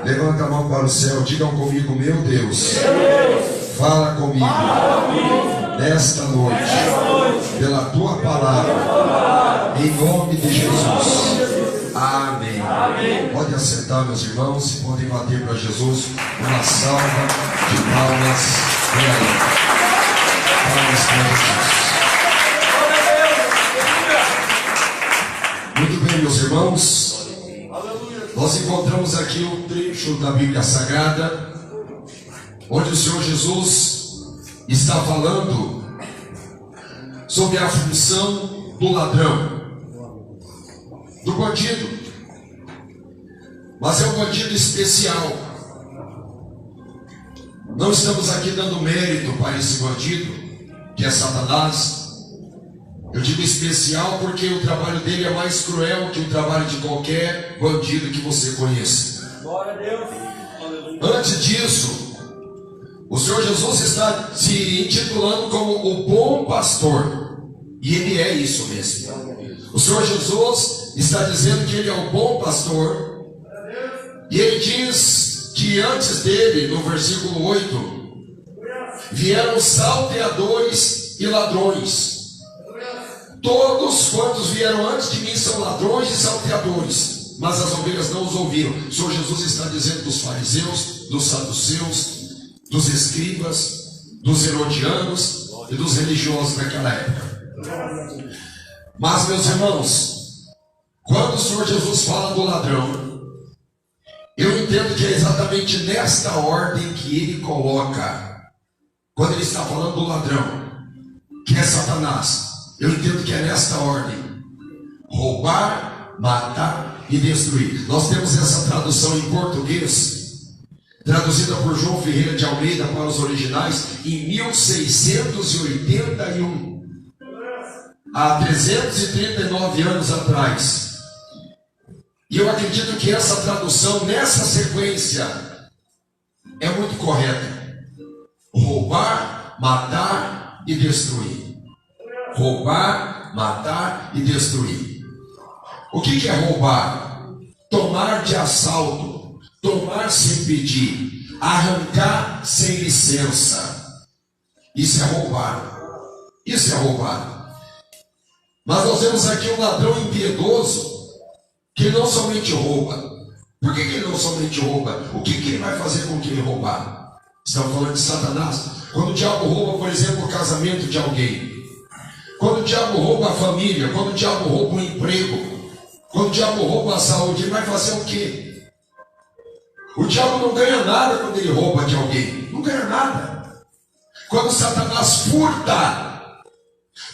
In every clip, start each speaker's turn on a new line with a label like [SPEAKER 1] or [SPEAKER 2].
[SPEAKER 1] Levanta a mão para o céu, digam comigo: meu Deus, fala comigo nesta noite, pela tua palavra, em nome de Jesus. Amém. Pode assentar, meus irmãos, e podem bater para Jesus uma salva de palmas. Palmas para Jesus. Muito bem, meus irmãos. Nós encontramos aqui um trecho da Bíblia Sagrada, onde o Senhor Jesus está falando sobre a função do ladrão, do bandido. Mas é um bandido especial. Não estamos aqui dando mérito para esse bandido, que é Satanás. Eu digo especial porque o trabalho dele é mais cruel que o trabalho de qualquer bandido que você conheça. Glória a Deus. Antes disso, o Senhor Jesus está se intitulando como o bom pastor. E ele é isso mesmo. O Senhor Jesus está dizendo que ele é o bom pastor. E ele diz que antes dele, no versículo 8, vieram salteadores e ladrões. Todos quantos vieram antes de mim são ladrões e salteadores, mas as ovelhas não os ouviram. O Senhor Jesus está dizendo dos fariseus, dos saduceus, dos escribas, dos herodianos e dos religiosos daquela época. Mas, meus irmãos, quando o Senhor Jesus fala do ladrão, eu entendo que é exatamente nesta ordem que ele coloca. Quando ele está falando do ladrão, que é Satanás, eu entendo que é nesta ordem: roubar, matar e destruir. Nós temos essa tradução em português, traduzida por João Ferreira de Almeida para os originais, em 1681, há 339 anos atrás. E eu acredito que essa tradução, nessa sequência, é muito correta: roubar, matar e destruir. Roubar, matar e destruir. O que é roubar? Tomar de assalto, tomar sem pedir, arrancar sem licença. Isso é roubar. Isso é roubar. Mas nós vemos aqui um ladrão impiedoso que não somente rouba. Por que ele não somente rouba? O que ele vai fazer com que ele roubar? Estamos falando de Satanás. Quando o diabo rouba, por exemplo, o casamento de alguém, quando o diabo rouba a família, quando o diabo rouba o emprego, quando o diabo rouba a saúde, ele vai fazer o quê? O diabo não ganha nada quando ele rouba de alguém. Não ganha nada. Quando Satanás furta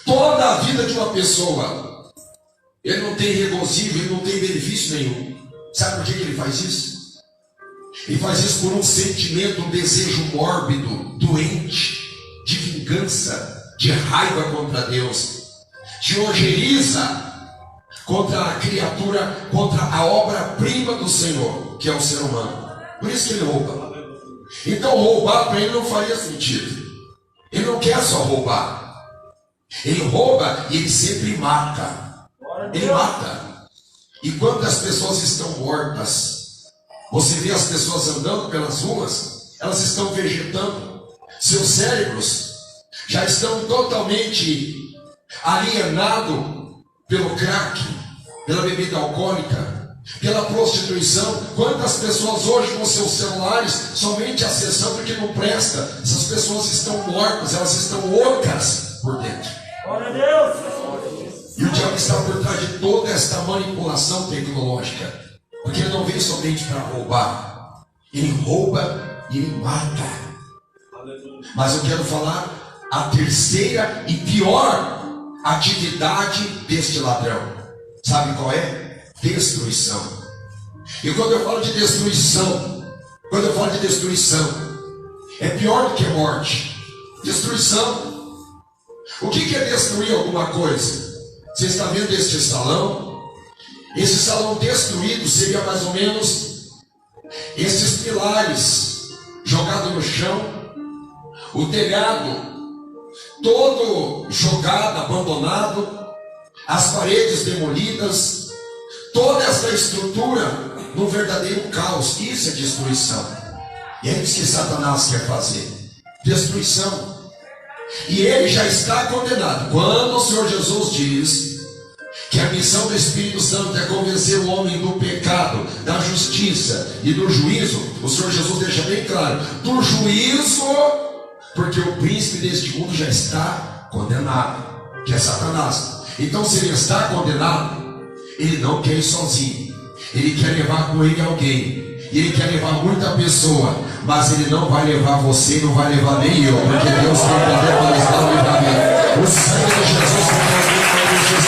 [SPEAKER 1] toda a vida de uma pessoa, ele não tem regozijo, ele não tem benefício nenhum. Sabe por que ele faz isso? Ele faz isso por um sentimento, um desejo mórbido, doente, de vingança, de raiva contra Deus, de ojeriza contra a criatura, contra a obra-prima do Senhor, que é o ser humano. Por isso que ele rouba. Então roubar para ele não faria sentido. Ele não quer só roubar. Ele rouba e ele sempre mata. Ele mata. E quantas pessoas estão mortas? Você vê as pessoas andando pelas ruas, elas estão vegetando. Seus cérebros já estão totalmente alienados pelo crack, pela bebida alcoólica, pela prostituição. Quantas pessoas hoje com seus celulares somente acessando o que não presta? Essas pessoas estão mortas, elas estão ocas por dentro. Glória a Deus! E o diabo está por trás de toda esta manipulação tecnológica, porque ele não vem somente para roubar, ele rouba e ele mata. Mas eu quero falar a terceira e pior atividade deste ladrão. Sabe qual é? Destruição. E quando eu falo de destruição, é pior do que morte. Destruição. O que é destruir alguma coisa? Você está vendo este salão? Esse salão destruído seria mais ou menos esses pilares jogados no chão, o telhado todo jogado, abandonado, as paredes demolidas, toda essa estrutura num verdadeiro caos. Isso é destruição. E é isso que Satanás quer fazer: destruição. E ele já está condenado. Quando o Senhor Jesus diz que a missão do Espírito Santo é convencer o homem do pecado, da justiça e do juízo, o Senhor Jesus deixa bem claro: do juízo, porque o príncipe deste mundo já está condenado, que é Satanás. Então, se ele está condenado, ele não quer ir sozinho, ele quer levar com ele alguém. E ele quer levar muita pessoa, mas ele não vai levar você, não vai levar nem eu, porque Deus tem poder para nos dar o livramento. O sangue de Jesus tem todos os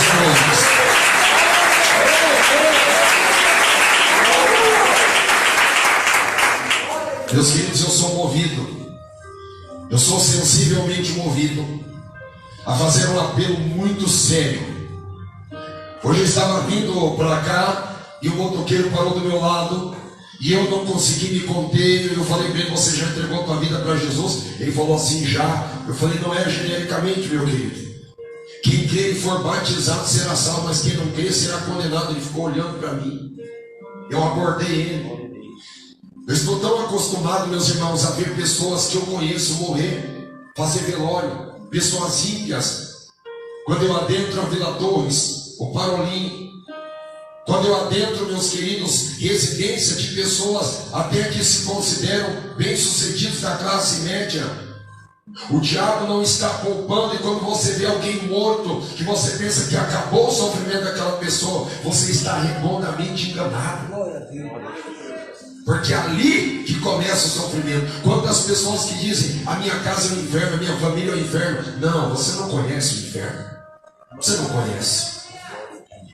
[SPEAKER 1] Meus queridos, eu sou movido, eu sou sensivelmente movido a fazer um apelo muito sério. Hoje eu estava vindo para cá e o motoqueiro parou do meu lado. E eu não consegui me conter. Eu falei para ele: você já entregou a tua vida para Jesus? Ele falou assim: já. Eu falei: não é genericamente, meu querido. Quem crê e for batizado será salvo, mas quem não crê será condenado. Ele ficou olhando para mim. Eu abordei ele. Eu estou tão acostumado, meus irmãos, a ver pessoas que eu conheço morrer, fazer velório, pessoas ímpias. Quando eu adentro a Vila Torres, o Parolim, quando eu adentro, meus queridos, residência de pessoas até que se consideram bem-sucedidos da classe média, o diabo não está poupando. E quando você vê alguém morto, que você pensa que acabou o sofrimento daquela pessoa, você está redondamente enganado. Porque é ali que começa o sofrimento. Quantas pessoas que dizem: a minha casa é o inferno, a minha família é o inferno. Não, você não conhece o inferno. Você não conhece.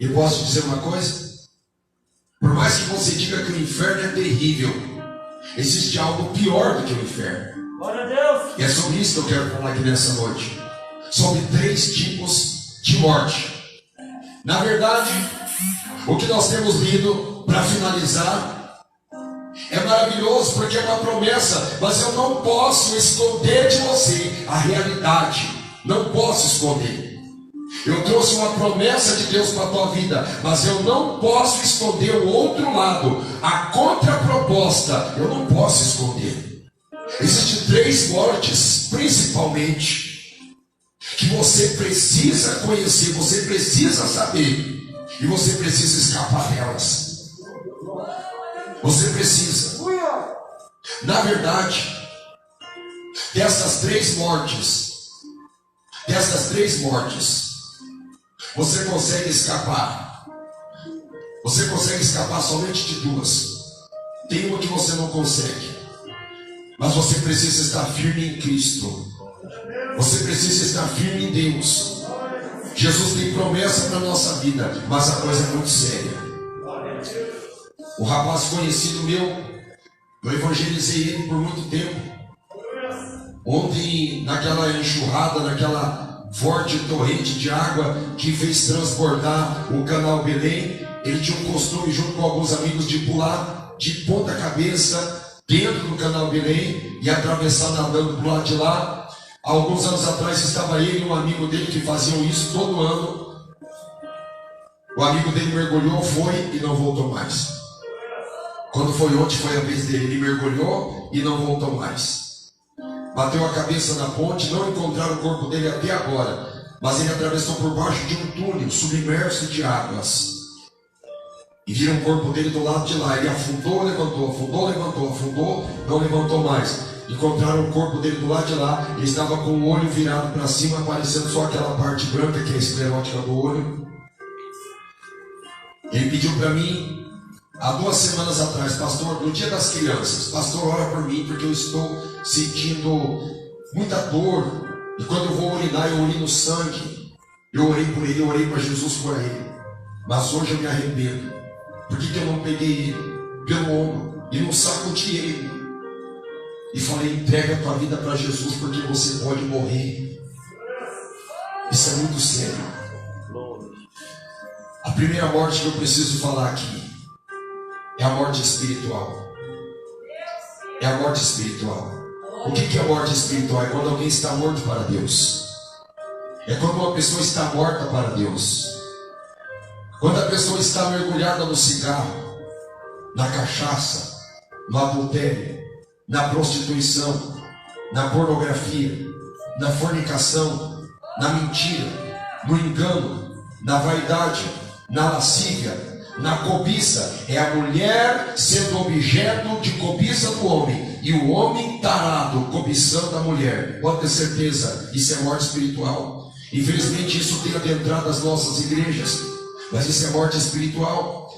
[SPEAKER 1] E posso dizer uma coisa? Por mais que você diga que o inferno é terrível, existe algo pior do que o inferno. Glória a Deus. E é sobre isso que eu quero falar aqui nessa noite. Sobre 3 tipos de morte. Na verdade, o que nós temos lido, para finalizar, é maravilhoso, porque é uma promessa. Mas eu não posso esconder de você a realidade. Não posso esconder. Eu trouxe uma promessa de Deus para a tua vida, mas eu não posso esconder o outro lado, a contraproposta. Eu não posso esconder. Existem 3 mortes, principalmente, que você precisa conhecer, você precisa saber, e você precisa escapar delas. Você precisa. Na verdade, dessas 3 mortes, você consegue escapar. Você consegue escapar somente de 2. Tem uma que você não consegue. Mas você precisa estar firme em Cristo. Você precisa estar firme em Deus. Jesus tem promessa para a nossa vida, mas a coisa é muito séria. O rapaz conhecido meu, eu evangelizei ele por muito tempo. Ontem, naquela enxurrada, naquela forte torrente de água que fez transbordar o canal Belém, ele tinha um costume, junto com alguns amigos, de pular de ponta cabeça dentro do canal Belém e atravessar nadando para o lado de lá. Há alguns anos atrás estava ele e um amigo dele que faziam isso todo ano. O amigo dele mergulhou, foi e não voltou mais. Quando foi ontem, foi a vez dele. Ele mergulhou e não voltou mais. Bateu a cabeça na ponte, não encontraram o corpo dele até agora, mas ele atravessou por baixo de um túnel submerso de águas e viram o corpo dele do lado de lá. Ele afundou, levantou, afundou, levantou, afundou, não levantou mais. Encontraram o corpo dele do lado de lá. Ele estava com o olho virado para cima, aparecendo só aquela parte branca que é a esclerótica do olho. Ele pediu para mim há 2 semanas atrás: pastor, no dia das crianças, pastor, ora por mim, porque eu estou sentindo muita dor, e quando eu vou urinar, eu urino sangue. Eu orei por ele, eu orei para Jesus por ele, mas hoje eu me arrependo. Por que eu não peguei ele pelo ombro e não sacudi ele e falei: entrega a tua vida para Jesus, porque você pode morrer? Isso é muito sério. A primeira morte que eu preciso falar aqui é a morte espiritual. É a morte espiritual. O que é a morte espiritual? É quando alguém está morto para Deus. É quando uma pessoa está morta para Deus. Quando a pessoa está mergulhada no cigarro. na cachaça, no adultério, na prostituição, na pornografia, na fornicação, na mentira, no engano, na vaidade, na lascívia, na cobiça. É a mulher sendo objeto de cobiça do homem, e o homem tarado cobiçando a mulher. Pode ter certeza, isso é morte espiritual. Infelizmente isso tem adentrado as nossas igrejas, mas isso é morte espiritual.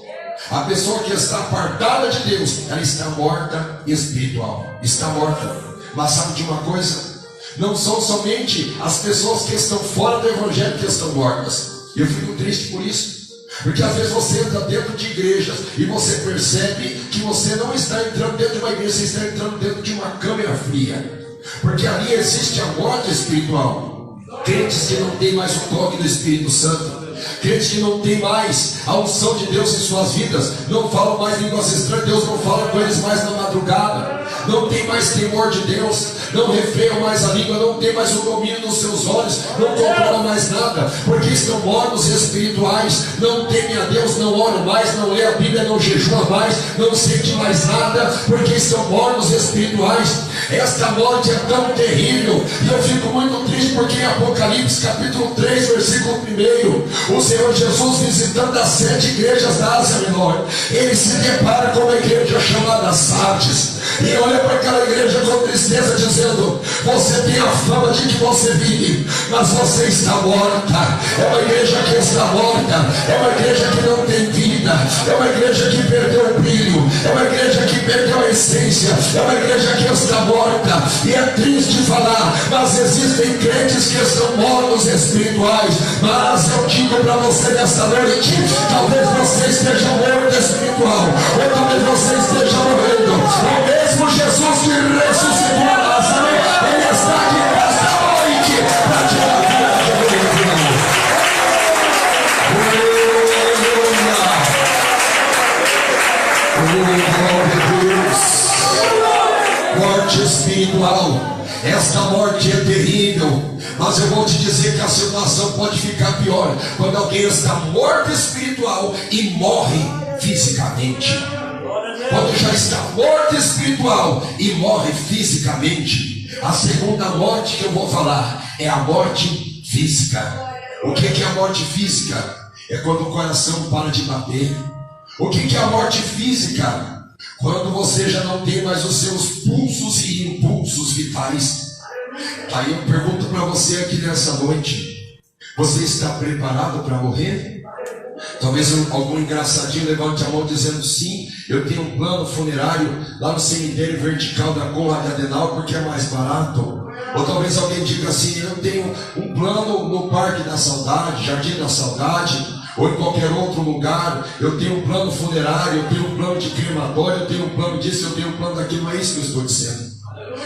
[SPEAKER 1] A pessoa que está apartada de Deus, ela está morta espiritual, está morta. Mas sabe de uma coisa? Não são somente as pessoas que estão fora do evangelho que estão mortas. Eu fico triste por isso, porque às vezes você entra dentro de igrejas e você percebe que você não está entrando dentro de uma igreja, você está entrando dentro de uma câmara fria, porque ali existe a morte espiritual. Crentes que não têm mais o toque do Espírito Santo, crentes que não têm mais a unção de Deus em suas vidas, não falam mais línguas estranhas, Deus não fala com eles mais na madrugada, não tem mais temor de Deus, não refreiam mais a língua, não tem mais o domínio dos seus olhos, não controlam mais nada, porque estão mortos espirituais, não temem a Deus, não oram mais, não lê a Bíblia, não jejua mais, não sente mais nada, porque estão mortos espirituais. Esta morte é tão terrível, e eu fico muito triste, porque em Apocalipse capítulo 3, versículo 1, o Senhor Jesus, visitando as 7 igrejas da Ásia Menor, ele se depara com uma igreja chamada Sardes, e olha para aquela igreja com tristeza, dizendo: você tem a fama de que você vive, mas você está morta. É uma igreja que está morta, é uma igreja que não tem vida, é uma igreja que perdeu o brilho, é uma igreja que perdeu a essência, é uma igreja que está morta. E é triste falar, mas existem crentes que estão mortos espirituais. Mas eu digo para você nessa noite, talvez você esteja morto espiritual, ou talvez você esteja morrendo. O mesmo Jesus que ressuscitou Lázaro, ele está aqui nesta noite para tirar a vida de Deus. Morte espiritual, esta morte é terrível, mas eu vou te dizer que a situação pode ficar pior quando alguém está morto espiritual e morre fisicamente. Quando já está morto espiritual e morre fisicamente, a segunda morte que eu vou falar é a morte física. O que é a morte física? É quando o coração para de bater. O que é a morte física? Quando você já não tem mais os seus pulsos e impulsos vitais. Aí eu pergunto para você aqui nessa noite: você está preparado para morrer? Talvez algum engraçadinho levante a mão dizendo: sim, eu tenho um plano funerário lá no cemitério vertical da Conrad Adenauer porque é mais barato. Ou talvez alguém diga assim: eu tenho um plano no Parque da Saudade, Jardim da Saudade, ou em qualquer outro lugar, eu tenho um plano funerário, eu tenho um plano de crematório, eu tenho um plano disso, eu tenho um plano daquilo. Não é isso que eu estou dizendo.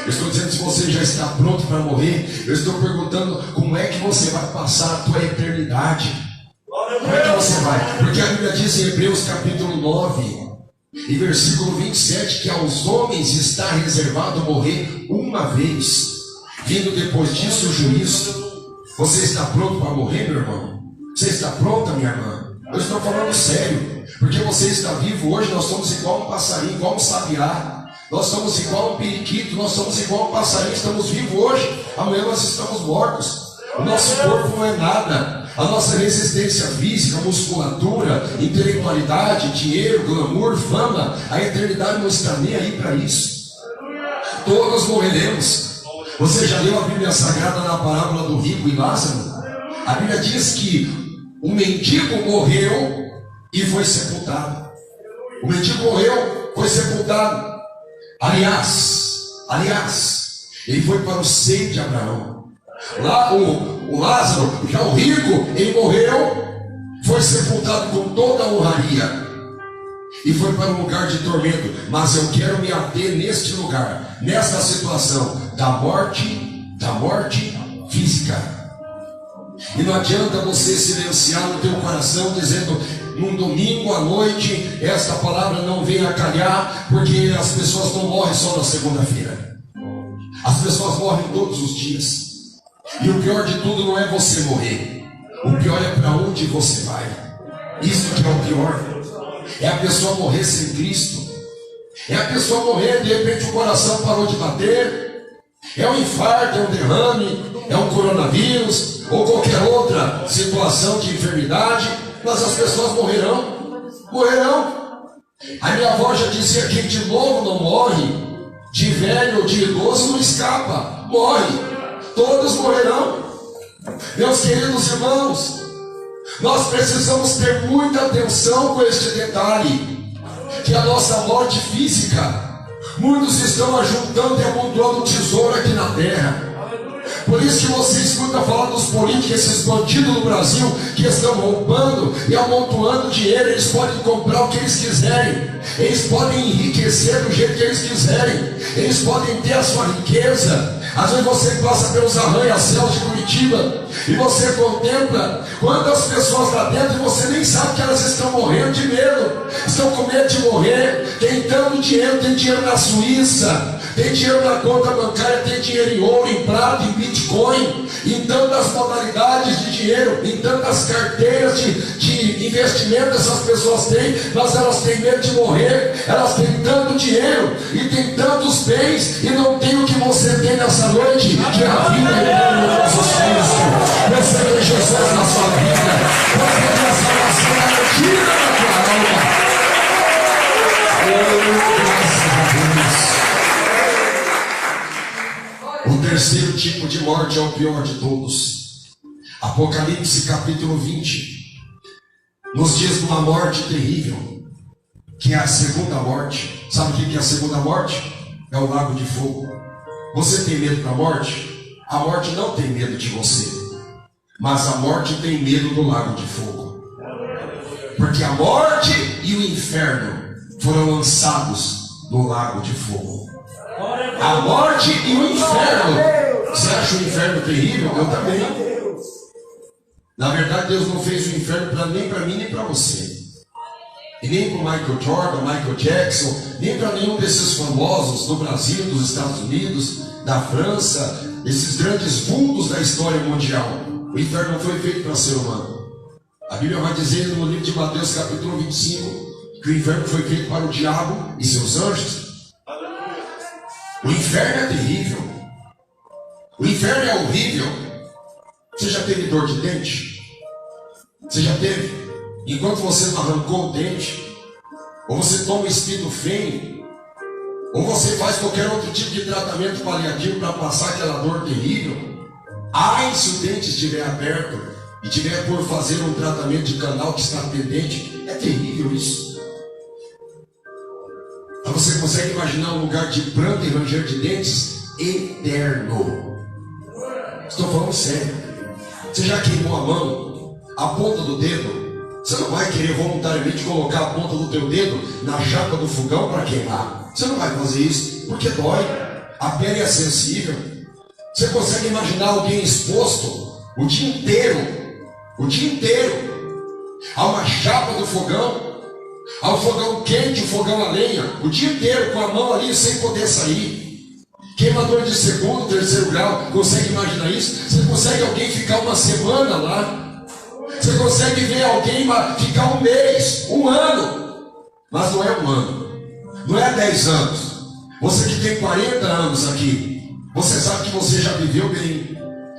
[SPEAKER 1] Eu estou dizendo, se você já está pronto para morrer, eu estou perguntando como é que você vai passar a tua eternidade. Como é que você vai? Porque a Bíblia diz em Hebreus capítulo 9 e versículo 27 que aos homens está reservado morrer uma vez, vindo depois disso o juízo. Você está pronto para morrer, meu irmão? Você está pronta, minha irmã? Eu estou falando sério, porque você está vivo hoje. Nós somos igual um passarinho, igual um sabiá, nós somos igual um periquito, nós somos igual um passarinho. Estamos vivos hoje, amanhã nós estamos mortos. O nosso corpo não é nada. A nossa resistência física, musculatura, intelectualidade, dinheiro, glamour, fama, a eternidade não está nem aí para isso. Todos morreremos. Você já leu a Bíblia Sagrada na parábola do rico e Lázaro? A Bíblia diz que um mendigo morreu e foi sepultado. O mendigo morreu, foi sepultado. Aliás, ele foi para o seio de Abraão. Lá o Lázaro, já o rico, ele morreu, foi sepultado com toda a honraria e foi para um lugar de tormento. Mas eu quero me ater neste lugar, nesta situação da morte física. E não adianta você silenciar no teu coração dizendo: num domingo à noite esta palavra não vem a calhar, porque as pessoas não morrem só na segunda-feira, as pessoas morrem todos os dias. E o pior de tudo não é você morrer, o pior é para onde você vai. Isso que é o pior. É a pessoa morrer sem Cristo. É a pessoa morrer, de repente o coração parou de bater. É um infarto, é um derrame, é um coronavírus, ou qualquer outra situação de enfermidade. Mas as pessoas morrerão. Morrerão. A minha avó já dizia que de novo não morre, de velho ou de idoso não escapa. Morre. Todos morrerão. Meus queridos irmãos, nós precisamos ter muita atenção com este detalhe, que a nossa morte física, muitos estão ajuntando e amontoando tesouro aqui na terra. Por isso que você escuta falar dos políticos, esses bandidos do Brasil, que estão roubando e amontoando dinheiro. Eles podem comprar o que eles quiserem, eles podem enriquecer do jeito que eles quiserem, eles podem ter a sua riqueza. Às vezes você passa pelos arranha-céus de Curitiba e você contempla quantas pessoas lá dentro e você nem sabe que elas estão morrendo de medo, estão com medo de morrer. Tem tanto dinheiro, tem dinheiro na Suíça, tem dinheiro na conta bancária, tem dinheiro em ouro, em prata, em Bitcoin, em tantas modalidades de dinheiro, em tantas carteiras de investimento essas pessoas têm, mas elas têm medo de morrer. Elas têm tanto dinheiro e têm tantos bens e não tem o que você tem nessa noite, que é a vida de Jesus Cristo. Receba Jesus na sua vida, porque a salvação é garantida na tua alma. O terceiro tipo de morte é o pior de todos. Apocalipse capítulo 20 nos diz de uma morte terrível, que é a segunda morte. Sabe o que é a segunda morte? É o lago de fogo. Você tem medo da morte? A morte não tem medo de você, mas a morte tem medo do lago de fogo. Porque a morte e o inferno foram lançados no lago de fogo. A morte e o inferno. Você acha o inferno terrível? Eu também. Na verdade, Deus não fez o inferno nem para mim, nem para você. E nem para o Michael Jordan, Michael Jackson, nem para nenhum desses famosos do Brasil, dos Estados Unidos, da França, esses grandes vultos da história mundial. O inferno não foi feito para ser humano. A Bíblia vai dizer no livro de Mateus capítulo 25 que o inferno foi feito para o diabo e seus anjos. O inferno é terrível. O inferno é horrível. Você já teve dor de dente? Você já teve? Enquanto você não arrancou o dente, ou você toma espinofene, ou você faz qualquer outro tipo de tratamento paliativo para passar aquela dor terrível. Ai, se o dente estiver aberto e tiver por fazer um tratamento de canal que está pendente, é terrível isso. Então você consegue imaginar um lugar de pranto e ranger de dentes eterno. Estou falando sério. Você já queimou a mão, a ponta do dedo? Você não vai querer voluntariamente colocar a ponta do teu dedo na chapa do fogão para queimar. Você não vai fazer isso, porque dói. A pele é sensível. Você consegue imaginar alguém exposto o dia inteiro a uma chapa do fogão, ao fogão quente, o fogão a lenha, o dia inteiro com a mão ali sem poder sair? Queimador de segundo, terceiro grau, consegue imaginar isso? Você consegue alguém ficar uma semana lá? Você consegue ver alguém ficar um mês, um ano? Mas não é um ano, não é 10 anos. Você que tem 40 anos aqui, você sabe que você já viveu bem.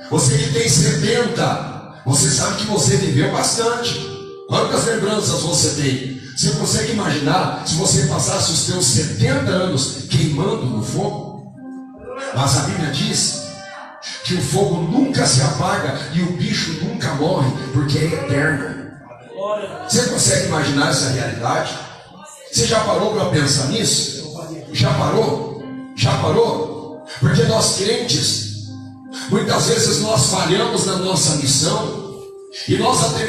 [SPEAKER 1] Você que tem 70, você sabe que você viveu bastante. Quantas lembranças você tem? Você consegue imaginar se você passasse os seus 70 anos queimando no fogo? Mas a Bíblia diz que o fogo nunca se apaga e o bicho nunca morre, porque é eterno. Você consegue imaginar essa realidade? Você já parou para pensar nisso? Já parou? Já parou? Porque nós crentes, muitas vezes nós falhamos na nossa missão, e nós até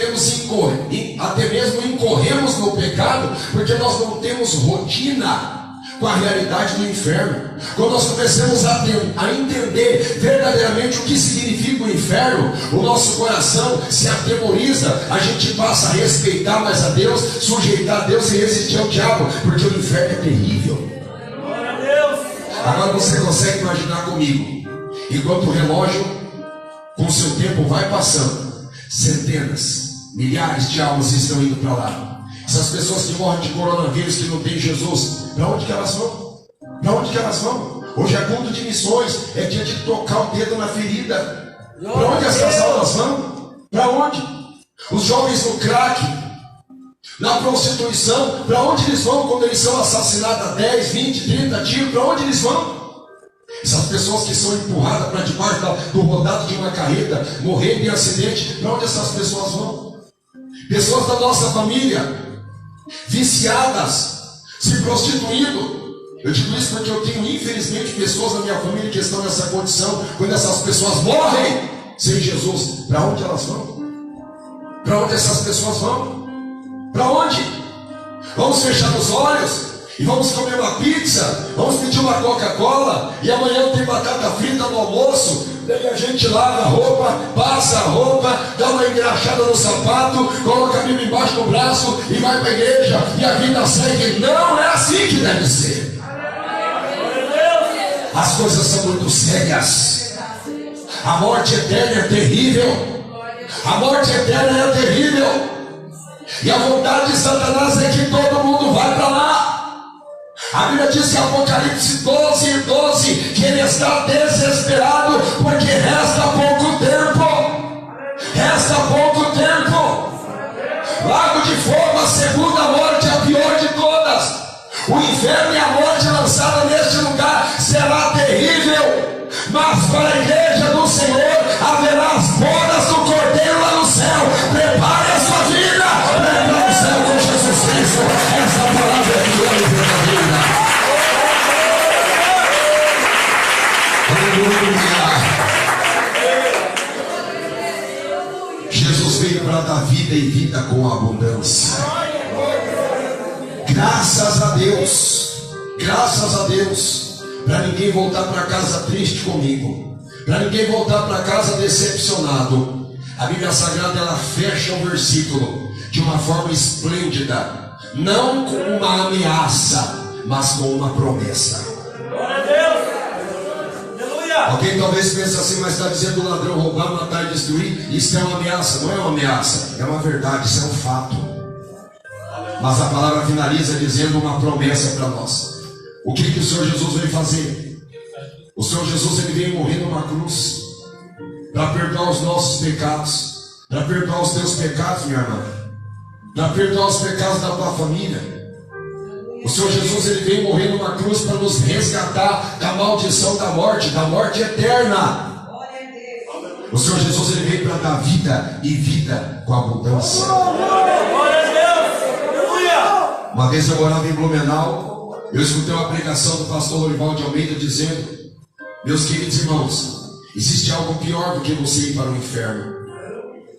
[SPEAKER 1] mesmo incorremos no pecado, porque nós não temos rotina com a realidade do inferno. Quando nós começamos a entender verdadeiramente o que significa o inferno, o nosso coração se atemoriza, a gente passa a respeitar mais a Deus, sujeitar a Deus e resistir ao diabo, porque o inferno é terrível. Agora você consegue imaginar comigo, enquanto o relógio com o seu tempo vai passando, centenas, milhares de almas estão indo para lá. Essas pessoas que morrem de coronavírus, que não tem Jesus, para onde que elas vão? Para onde que elas vão? Hoje é culto de missões, é dia de tocar o dedo na ferida. Para onde essas almas vão? Para onde? Os jovens no crack, na prostituição, para onde eles vão quando eles são assassinados a 10, 20, 30 tiros? Para onde eles vão? Essas pessoas que são empurradas para debaixo do rodado de uma carreta, morrendo em acidente, para onde essas pessoas vão? Pessoas da nossa família, viciadas, se prostituindo. Eu digo isso porque eu tenho, infelizmente, pessoas na minha família que estão nessa condição. Quando essas pessoas morrem sem Jesus, para onde elas vão? Para onde essas pessoas vão? Para onde? Vamos fechar os olhos e vamos comer uma pizza, vamos pedir uma Coca-Cola, e amanhã tem batata frita no almoço. Daí a gente lava a roupa, passa a roupa, dá uma engraxada no sapato, coloca a Bíblia embaixo do braço e vai para a igreja, e a vida segue. Não é assim que deve ser. As coisas são muito sérias. A morte eterna é terrível. A morte eterna é terrível. E a vontade de Satanás é que todo mundo vai para lá. A Bíblia diz em Apocalipse 12, 12, que ele está desesperado, porque resta pouco tempo. Resta pouco tempo. Lago de fogo, a segunda morte, a pior de todas. O inferno e a morte lançada neste lugar será terrível. Mas para a igreja do Senhor haverá as bodas do Cordeiro lá no céu. Prepare a sua vida. Prepare o céu com Jesus Cristo. Essa palavra é tua e verdadeira. Aleluia. Jesus veio para dar vida e vida com abundância. Graças a Deus, para ninguém voltar para casa triste comigo, para ninguém voltar para casa decepcionado. A Bíblia Sagrada, ela fecha o versículo de uma forma esplêndida, não com uma ameaça, mas com uma promessa. Glória a Deus! Aleluia! Alguém talvez pense assim, mas está dizendo o ladrão roubar, matar e destruir. Isso é uma ameaça. Não é uma ameaça, é uma verdade, isso é um fato. Mas a palavra finaliza dizendo uma promessa para nós. O que o Senhor Jesus veio fazer? O Senhor Jesus, ele veio morrer numa cruz para perdoar os nossos pecados, para perdoar os teus pecados, minha irmã, para perdoar os pecados da tua família. O Senhor Jesus, ele veio morrer numa cruz para nos resgatar da maldição da morte eterna. O Senhor Jesus, ele veio para dar vida e vida com abundância. Uma vez eu morava em Blumenau, eu escutei uma pregação do pastor Lorival de Almeida dizendo: meus queridos irmãos, existe algo pior do que você ir para o inferno.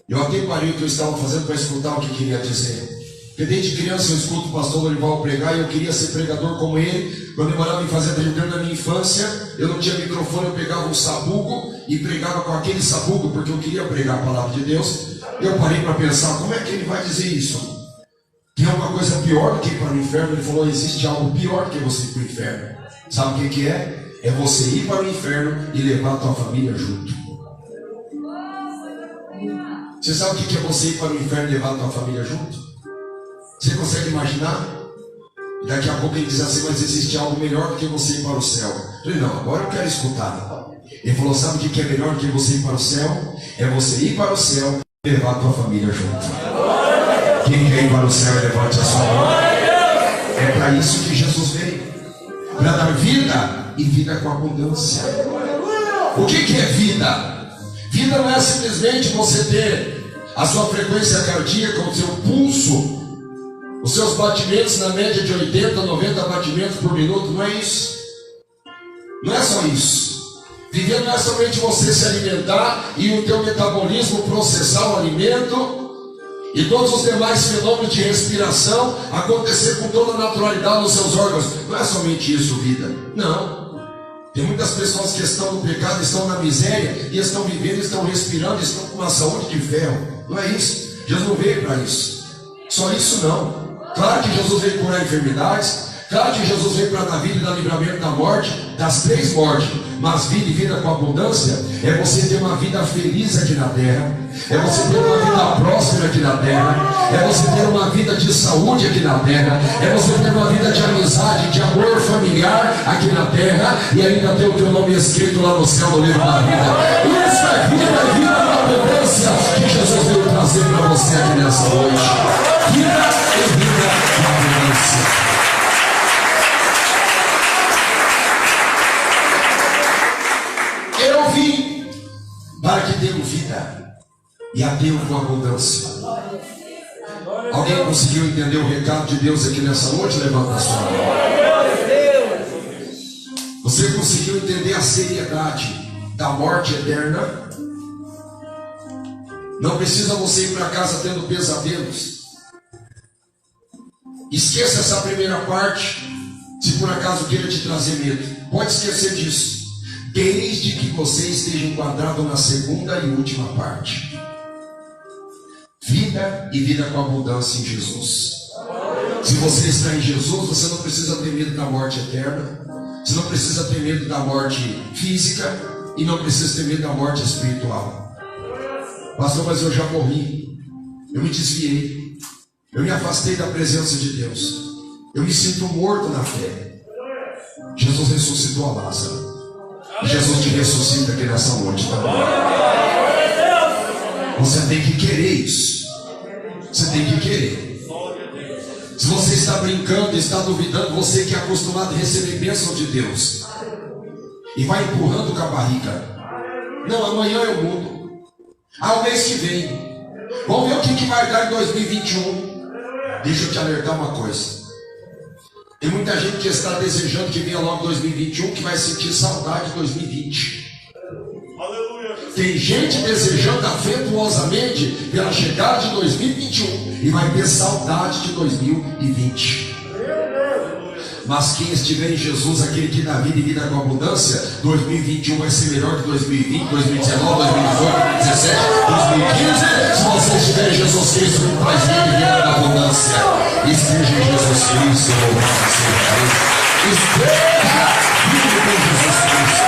[SPEAKER 1] Eu até parei o que eu estava fazendo para escutar o que queria dizer. Porque desde criança eu escuto o pastor Lorival pregar e eu queria ser pregador como ele. Quando eu morava em Fazenda Rio Grande na minha infância, eu não tinha microfone, eu pegava um sabugo e pregava com aquele sabugo porque eu queria pregar a palavra de Deus. Eu parei para pensar, como é que ele vai dizer isso? Tem alguma coisa pior do que ir para o inferno? Ele falou, existe algo pior do que você ir para o inferno. Sabe o que é? É você ir para o inferno e levar a tua família junto. Você sabe o que é você ir para o inferno e levar a tua família junto? Você consegue imaginar? E daqui a pouco ele diz assim, mas existe algo melhor do que você ir para o céu. Eu falei, não, agora eu quero escutar. Ele falou, sabe o que é melhor do que você ir para o céu? É você ir para o céu e levar a tua família junto. Quem quer ir para o céu, levante a sua mão. É para isso que Jesus veio, para dar vida e vida com abundância. O que é vida? Vida não é simplesmente você ter a sua frequência cardíaca, o seu pulso, os seus batimentos na média de 80, 90 batimentos por minuto. Não é isso. Não é só isso. Viver não é somente você se alimentar e o teu metabolismo processar o alimento e todos os demais fenômenos de respiração acontecer com toda a naturalidade nos seus órgãos. Não é somente isso, vida. Não. Tem muitas pessoas que estão no pecado, estão na miséria, e estão vivendo, estão respirando, estão com uma saúde de ferro. Não é isso. Jesus não veio para isso. Só isso não. Claro que Jesus veio curar enfermidades. Claro que Jesus veio para dar vida e dar livramento da morte, das 3 mortes. Mas vida e vida com abundância é você ter uma vida feliz aqui na terra, é você ter uma vida próspera aqui na terra, é você ter uma vida de saúde aqui na terra, é você ter uma vida de amizade, de amor familiar aqui na terra, e ainda ter o teu nome escrito lá no céu, no livro da vida. Isso é vida com abundância que Jesus veio trazer para você aqui nessa noite. Vida e vida com abundância. Eu vim para que tenham vida e a tenham com abundância. Alguém conseguiu entender o recado de Deus aqui nessa noite? Levanta a sua mão. Você conseguiu entender a seriedade da morte eterna? Não precisa você ir para casa tendo pesadelos. Esqueça essa primeira parte, se por acaso queira te trazer medo. Pode esquecer disso, desde que você esteja enquadrado na segunda e última parte. Vida e vida com abundância em Jesus. Se você está em Jesus, você não precisa ter medo da morte eterna, você não precisa ter medo da morte física e não precisa ter medo da morte espiritual. Pastor, mas eu já morri, eu me desviei, eu me afastei da presença de Deus, eu me sinto morto na fé. Jesus ressuscitou a Lázaro. Jesus te ressuscita aqui nessa noite também. Você tem que querer isso. Você tem que querer. Se você está brincando, está duvidando, você que é acostumado a receber bênção de Deus e vai empurrando com a barriga. Não, amanhã eu mudo. O mês que vem. Vamos ver o que vai dar em 2021. Deixa eu te alertar uma coisa. Tem muita gente que está desejando que venha logo 2021, que vai sentir saudade de 2020. Aleluia. Tem gente desejando afetuosamente pela chegada de 2021 e vai ter saudade de 2020. Mas quem estiver em Jesus, aquele que dá vida e vida com abundância, 2021 vai ser melhor que 2020, 2019, 2018, 2017, 2015. Se você estiver em Jesus Cristo, não traz vida e vida com abundância. Esteja em Jesus Cristo, louvado seja Deus. Esteja vivo com Jesus Cristo.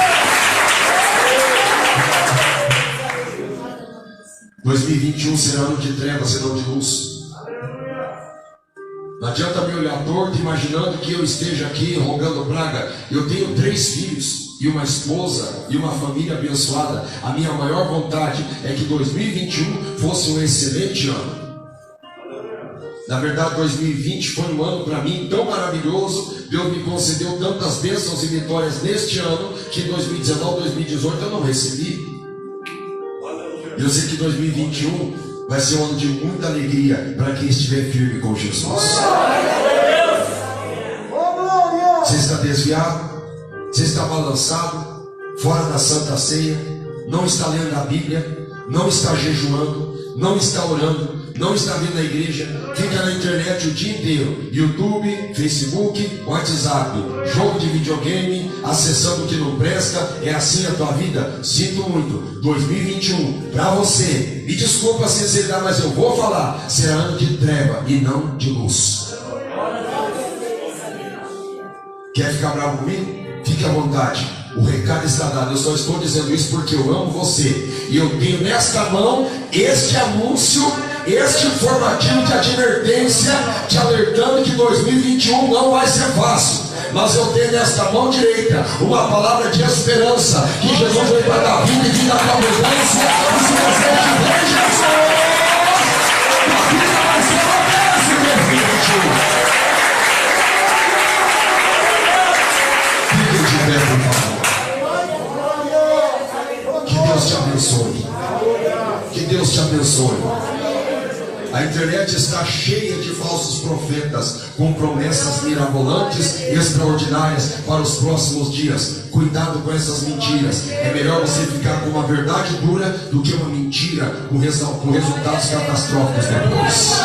[SPEAKER 1] 2021 será ano de trevas e não de luz. Não adianta me olhar torto imaginando que eu esteja aqui rogando praga. Eu tenho 3 filhos e uma esposa e uma família abençoada. A minha maior vontade é que 2021 fosse um excelente ano. Na verdade, 2020 foi um ano para mim tão maravilhoso. Deus me concedeu tantas bênçãos e vitórias neste ano que em 2019, 2018 eu não recebi. Eu sei que 2021 vai ser um ano de muita alegria para quem estiver firme com Jesus. Você está desviado? Você está balançado? Fora da Santa Ceia? Não está lendo a Bíblia? Não está jejuando? Não está orando? Não está vindo na igreja? Fica na internet o dia inteiro, YouTube, Facebook, WhatsApp, jogo de videogame, acessando o que não presta. É assim a tua vida? Sinto muito. 2021 para você, me desculpa a sinceridade, mas eu vou falar, será ano de treva e não de luz. Quer ficar bravo comigo? Fique à vontade, o recado está dado. Eu só estou dizendo isso porque eu amo você, e eu tenho nesta mão este anúncio, este informativo de advertência, te alertando que 2021 não vai ser fácil. Mas eu tenho nesta mão direita uma palavra de esperança, que Jesus veio para dar vida e vida com abundância. E se você tiver Jesus, a vida vai ser uma bênção em 2021. Fique de pé, por favor. Que Deus te abençoe. Que Deus te abençoe. A internet está cheia de falsos profetas com promessas mirabolantes e extraordinárias para os próximos dias. Cuidado com essas mentiras. É melhor você ficar com uma verdade dura do que uma mentira com resultados catastróficos depois.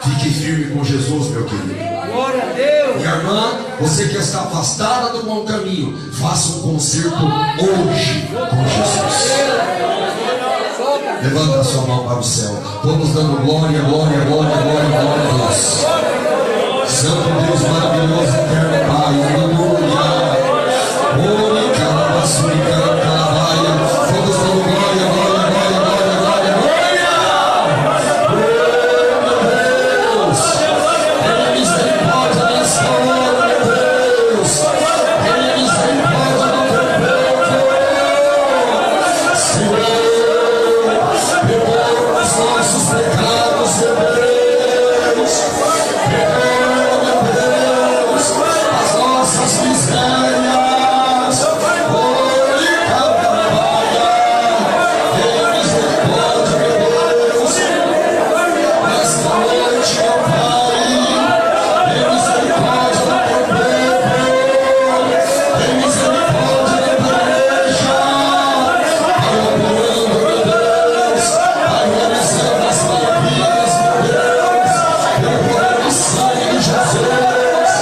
[SPEAKER 1] Fique firme com Jesus, meu querido.
[SPEAKER 2] Glória a Deus.
[SPEAKER 1] Minha irmã, você que está afastada do bom caminho, faça um concerto hoje com Jesus. Levanta a sua mão para o céu. Todos dando glória, glória, glória, glória, glória a Deus. Santo Deus maravilhoso, eterno Pai, aleluia. Oi, calabaçuri, calabaia, todos dando glória, glória, glória, glória, glória, glória. Oh, meu Deus, tenha misericórdia nessa hora, meu Deus, tenha misericórdia do teu povo, Senhor, perdoa os nossos pecados, meu Deus, perdoa, meu Deus, as nossas misérias, oi, calabaia, tenha misericórdia, meu Deus, nesta noite, meu Pai, tenha misericórdia do teu povo, tenha misericórdia da tua igreja, Pai, operando, meu Deus, Pai, realizando as maravilhas, meu Deus, pelo poder do sangue de Jesus,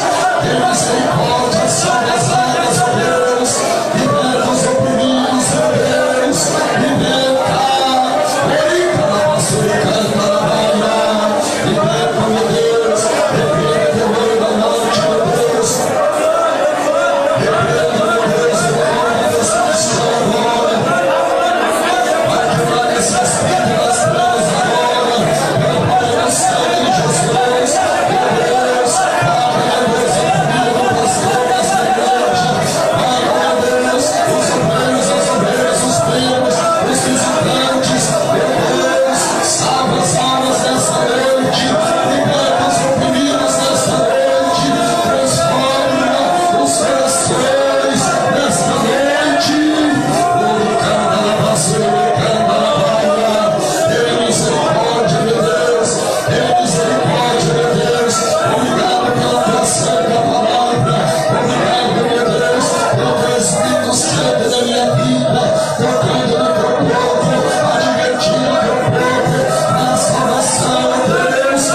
[SPEAKER 1] tenha misericórdia, salva as almas, meu Deus, liberta os oprimidos, meu Deus, liberta, oi, calabaçuri, calabaia, liberta, meu Deus, repreenda teu olho da morte, meu Deus, repreenda, meu Deus, o nome de Deus Cristo agora, vai quebrar essas pedras bravas agora, pelo poder do sangue de Jesus, meu Deus, Pai, meu Deus, oprimido, pastores da igreja, Pai, meu Deus, os obreiros, as obreiras, os primos, os visitantes, meu Deus, salva as almas nessa noite, liberta os oprimidos nessa noite, transforma os corações nesta noite. Oi, calabaçuri, calabaia, tenha misericórdia, meu Deus, tenha misericórdia, meu Deus, obrigado pela tua santa palavra, obrigado, meu Deus, pelo teu Espírito Santo da minha vida, tocando no teu povo, advertindo o teu povo, na salvação, Deus,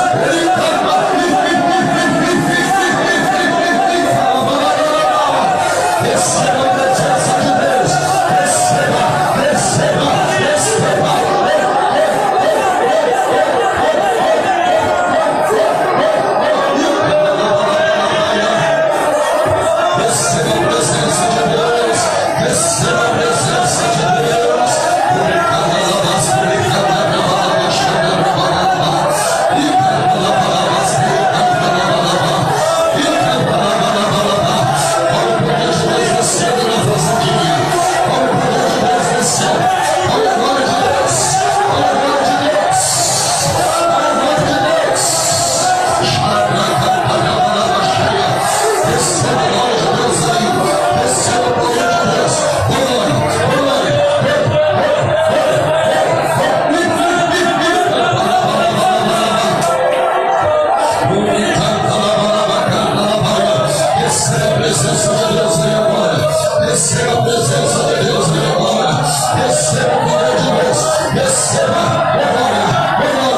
[SPEAKER 1] receba a presença de Deus, receba, receba, receba. Receba a presença de Deus, receba a presença de Deus. Olha o poder de Deus descendo na vossa vida, olha o poder de Deus descendo, olha a glória de Deus, olha a glória de Deus, olha a glória de Deus. Receba a glória de Deus aí, receba o poder de Deus. Glória, glória. Receba a presença de Deus aí agora, receba a presença de Deus aí agora, receba o poder de Deus, receba a glória,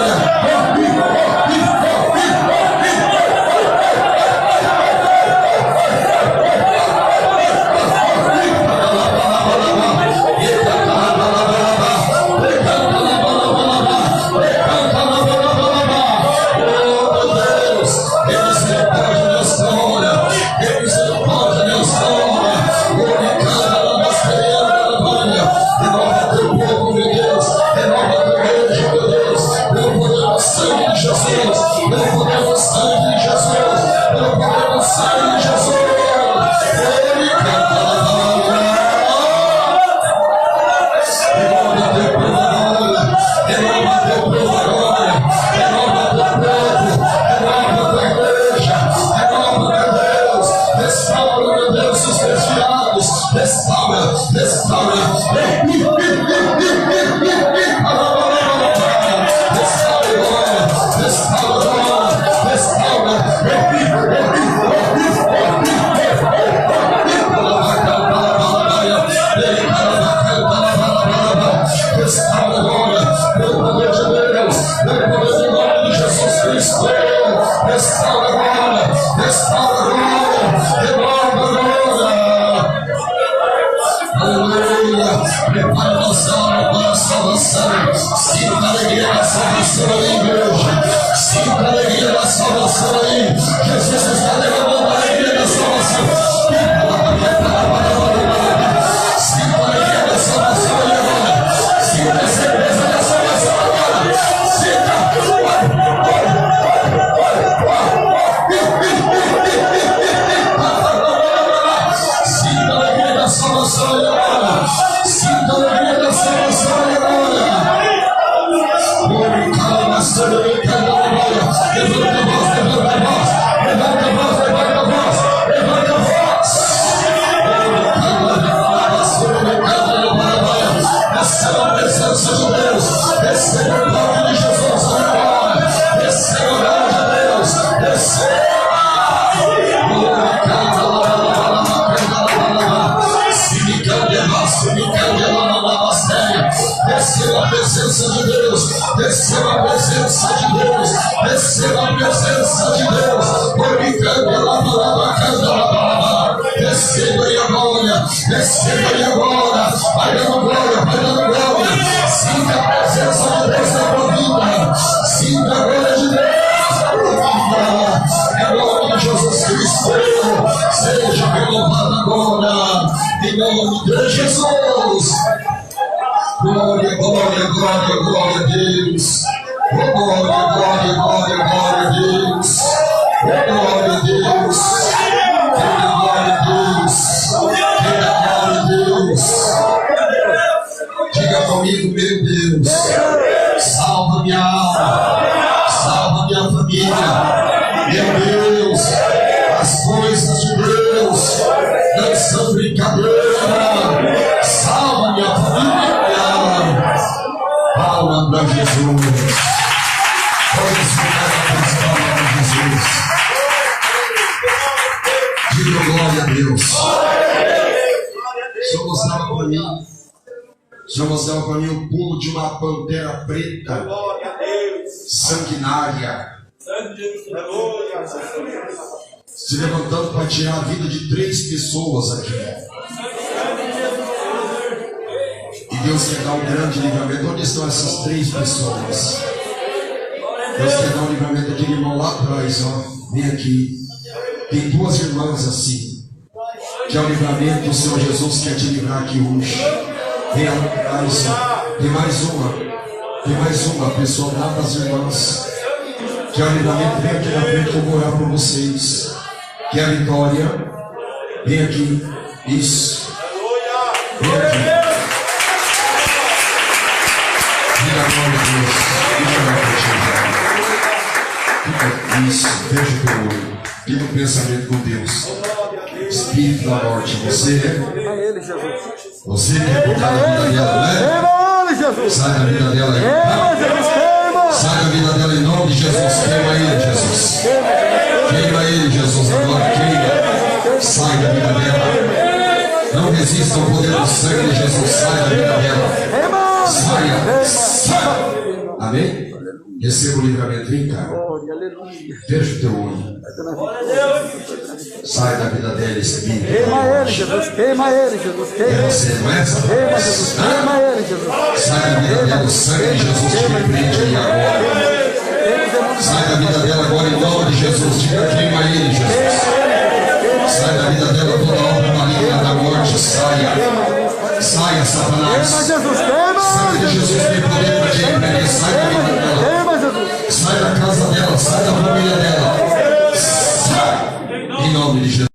[SPEAKER 1] glória. Prepara nossa alma para a salvação. Sinta a alegria da salvação da igreja. Sinta a alegria da salvação aí. Jesus está derramando a alegria da salvação. Sinta a alegria da salvação aí agora. Sinta a certeza da salvação agora. Sinta. Sinta a alegria da salvação aí agora. Sinta a alegria da salvação aí agora. Levanta a voz, levanta a voz, levanta a voz, levanta a voz, levanta a voz. Receba a presença de Deus, receba o nome de Jesus agora, receba o nome de Deus, receba. Receba a presença de Deus, receba a presença de Deus, receba a presença de Deus, porque canta lá, receba aí agora, receba aí agora, vai dando glória, vai dando glória, sinta a presença de Deus na tua vida, sinta a glória de Deus na tua vida, em nome de Jesus Cristo, seja renovado agora, em nome de Jesus. Glória, glória, glória, glória a Deus. Glória, glória, glória, glória a Deus. Glória a Deus. Glória a Deus. Glória a Deus. Diga comigo, meu Deus. Salva minha alma. Salva minha família. Meu Deus. As coisas de Deus não são brincadeira. Salva minha família. Palma para Jesus. Vamos ficar as palmas de Jesus. Diga glória a Deus. O Senhor mostrava para mim o pulo de uma pantera preta, sanguinária, se levantando para tirar a vida de 3 pessoas aqui. E Deus quer dar um grande livramento. Onde estão essas 3 pessoas? Deus quer dar um livramento daquele irmão lá atrás, ó. Vem aqui. Tem 2 irmãs assim. Que é o livramento do Senhor Jesus quer te livrar aqui hoje. Vem lá atrás, ó. Tem mais uma. Tem mais uma pessoa lá das irmãs. Que é o livramento. Vem aqui na frente que eu vou orar por vocês. Que é a Vitória. Vem aqui. Isso. Vem aqui. Glória a Deus. Isso, veja o teu olho. Fica o pensamento com Deus. Espírito da morte, você quer tocar na vida dela, né? Sai da vida dela aí. Sai da vida dela em nome de Jesus. Queima ele, Jesus. Queima ele, Jesus. Agora queima. Sai da vida dela. Não resista ao poder do sangue de Jesus. Sai da vida dela. Saia. Amém? Receba o livramento. Vem cá. Veja o teu olho. Sai da vida dela, Espírito.
[SPEAKER 2] Queima ele, Jesus. Queima ele, Jesus.
[SPEAKER 1] É você, não é essa?
[SPEAKER 2] Queima, Jesus. Queima ele, Jesus.
[SPEAKER 1] Sai da vida dela, o sangue de Jesus te repreende aí agora. Sai da vida dela agora em nome de Jesus. Diga, queima ele, Jesus. Sai da vida dela toda a obra maligna da morte. Saia, Satanás. Sangue de Jesus tem poder para te repreender. Sai da vida dela. Sai da casa dela. Sai da família dela. Sai. Em nome de Jesus.